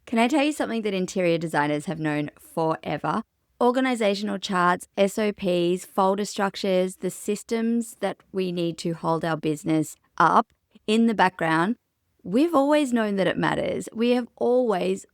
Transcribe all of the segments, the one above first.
Can I tell you something that interior designers have known forever? Organizational charts, SOPs, folder structures, the systems that we need to hold our business up in the background. We've always known that it matters. We have always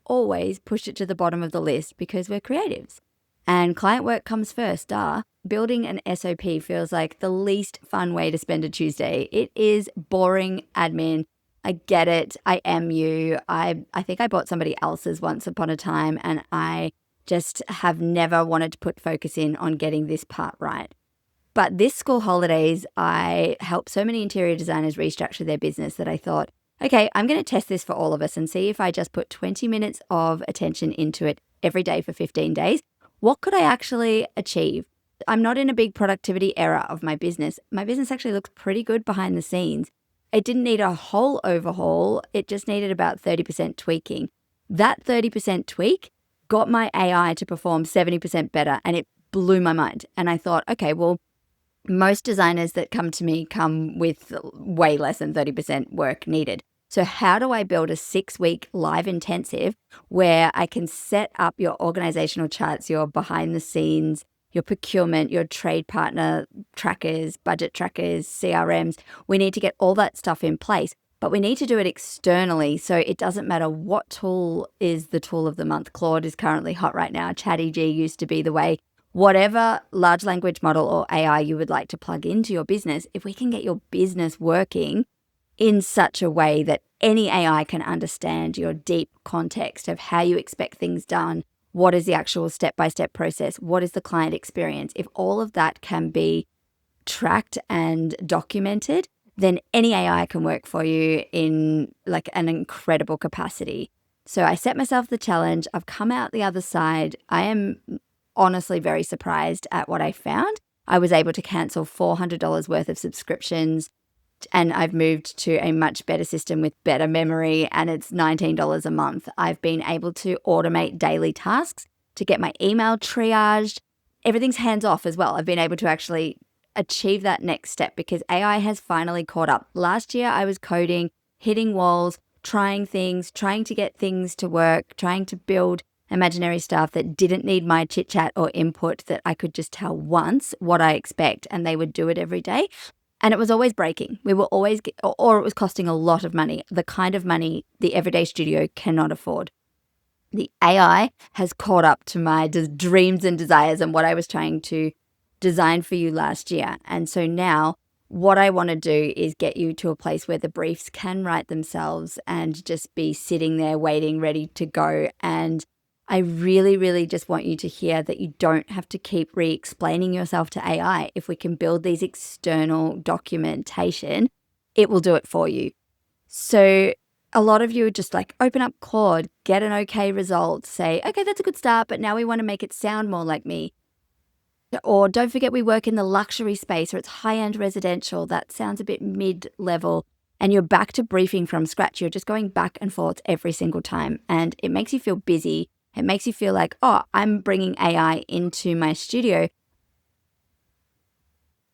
pushed it to the bottom of the list because we're creatives. And client work comes first, duh. Building an SOP feels like the least fun way to spend a Tuesday. It is boring admin. I get it. I am you. I think I bought somebody else's once upon a time, and I just have never wanted to put focus in on getting this part right. But this school holidays, I helped so many interior designers restructure their business that I thought, okay, I'm going to test this for all of us and see if I just put 20 minutes of attention into it every day for 15 days. What could I actually achieve? I'm not in a big productivity era of my business. My business actually looks pretty good behind the scenes. It didn't need a whole overhaul. It just needed about 30% tweaking. That 30% tweak got my AI to perform 70% better, and it blew my mind. And I thought, okay, well, most designers that come to me come with way less than 30% work needed. So how do I build a 6-week live intensive where I can set up your organizational charts, your behind the scenes, your procurement, your trade partner trackers, budget trackers, CRMs? We need to get all that stuff in place, but we need to do it externally. So it doesn't matter what tool is the tool of the month. Claude is currently hot right now. ChatGPT used to be the way. Whatever large language model or AI you would like to plug into your business, if we can get your business working in such a way that any AI can understand your deep context of how you expect things done, what is the actual step-by-step process, what is the client experience, if all of that can be tracked and documented, then any AI can work for you in like an incredible capacity. So I set myself the challenge. I've come out the other side. I am honestly very surprised at what I found. I was able to cancel $400 worth of subscriptions, and I've moved to a much better system with better memory, and it's $19 a month. I've been able to automate daily tasks to get my email triaged. Everything's hands off as well. I've been able to actually achieve that next step because AI has finally caught up. Last year I was coding, hitting walls, trying things, trying to get things to work, trying to build imaginary stuff that didn't need my chit chat or input, that I could just tell once what I expect and they would do it every day. And it was always breaking. We were always, or it was costing a lot of money, the kind of money the everyday studio cannot afford. The AI has caught up to my dreams and desires and what I was trying to design for you last year. And so now what I want to do is get you to a place where the briefs can write themselves and just be sitting there waiting, ready to go. And I really, really just want you to hear that you don't have to keep re-explaining yourself to AI. If we can build these external documentation, it will do it for you. So a lot of you are just like, open up Claude, get an okay result, say, okay, that's a good start, but now we want to make it sound more like me. Or don't forget we work in the luxury space, or it's high-end residential. That sounds a bit mid-level. And you're back to briefing from scratch. You're just going back and forth every single time. And it makes you feel busy. It makes you feel like, oh, I'm bringing AI into my studio.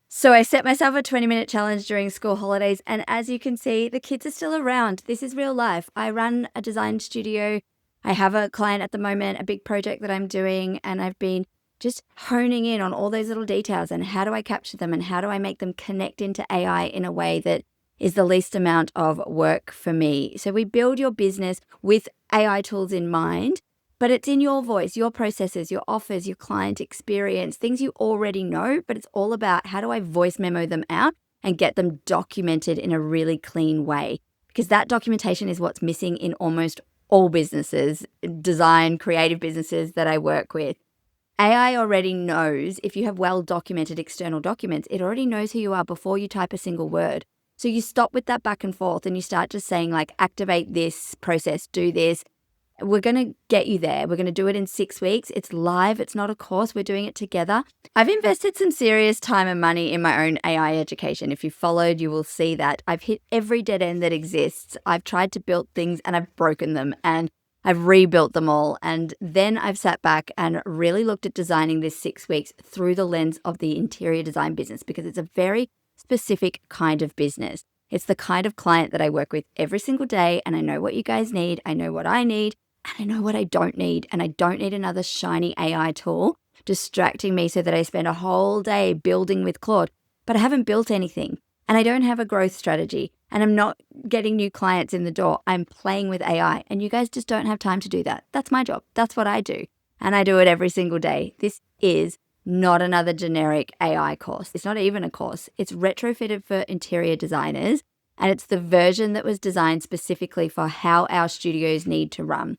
So I set myself a 20-minute challenge during school holidays. And as you can see, the kids are still around. This is real life. I run a design studio. I have a client at the moment, a big project that I'm doing. And I've been just honing in on all those little details and how do I capture them and how do I make them connect into AI in a way that is the least amount of work for me. So we build your business with AI tools in mind, but it's in your voice, your processes, your offers, your client experience, things you already know, but it's all about how do I voice memo them out and get them documented in a really clean way? Because that documentation is what's missing in almost all businesses, design, creative businesses that I work with. AI already knows, if you have well-documented external documents, it already knows who you are before you type a single word. So you stop with that back and forth and you start just saying like, activate this process, do this. We're going to get you there. We're going to do it in 6 weeks. It's live. It's not a course. We're doing it together. I've invested some serious time and money in my own AI education. If you followed, you will see that I've hit every dead end that exists. I've tried to build things and I've broken them and I've rebuilt them all. And then I've sat back and really looked at designing this 6 weeks through the lens of the interior design business, because it's a very specific kind of business. It's the kind of client that I work with every single day. And I know what you guys need. I know what I need. And I know what I don't need. And I don't need another shiny AI tool distracting me so that I spend a whole day building with Claude. But I haven't built anything. And I don't have a growth strategy. And I'm not getting new clients in the door. I'm playing with AI. And you guys just don't have time to do that. That's my job. That's what I do. And I do it every single day. This is not another generic AI course. It's not even a course. It's retrofitted for interior designers. And it's the version that was designed specifically for how our studios need to run.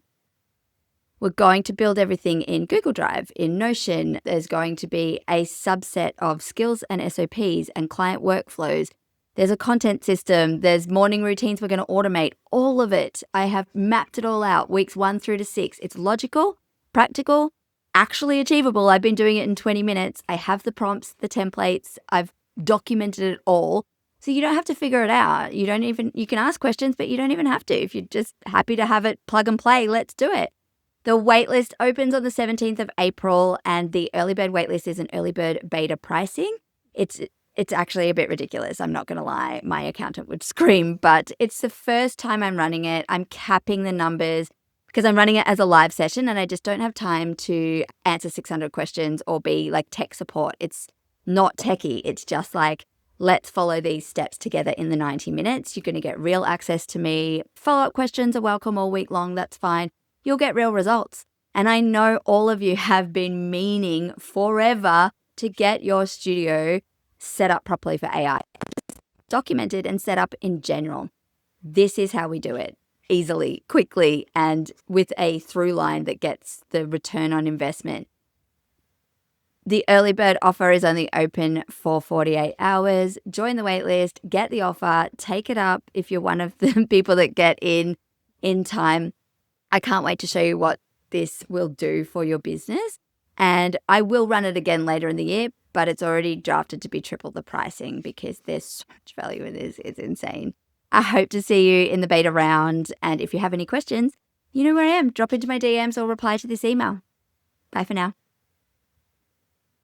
We're going to build everything in Google Drive, in Notion. There's going to be a subset of skills and SOPs and client workflows. There's a content system. There's morning routines we're going to automate. All of it. I have mapped it all out, weeks 1 through to 6. It's logical, practical, actually achievable. I've been doing it in 20 minutes. I have the prompts, the templates. I've documented it all. So you don't have to figure it out. You can ask questions, but you don't even have to. If you're just happy to have it plug and play, let's do it. The waitlist opens on the 17th of April, and the early bird waitlist is an early bird beta pricing. It's actually a bit ridiculous. I'm not going to lie. My accountant would scream, but it's the first time I'm running it. I'm capping the numbers because I'm running it as a live session and I just don't have time to answer 600 questions or be like tech support. It's not techie. It's just like, let's follow these steps together in the 90 minutes. You're going to get real access to me. Follow-up questions are welcome all week long. That's fine. You'll get real results. And I know all of you have been meaning forever to get your studio set up properly for AI, documented and set up in general. This is how we do it easily, quickly, and with a through line that gets the return on investment. The early bird offer is only open for 48 hours. Join the waitlist, get the offer, take it up if you're one of the people that get in time. I can't wait to show you what this will do for your business. And I will run it again later in the year, but it's already drafted to be triple the pricing because there's so much value in this. It's insane. I hope to see you in the beta round. And if you have any questions, you know where I am. Drop into my DMs or reply to this email. Bye for now.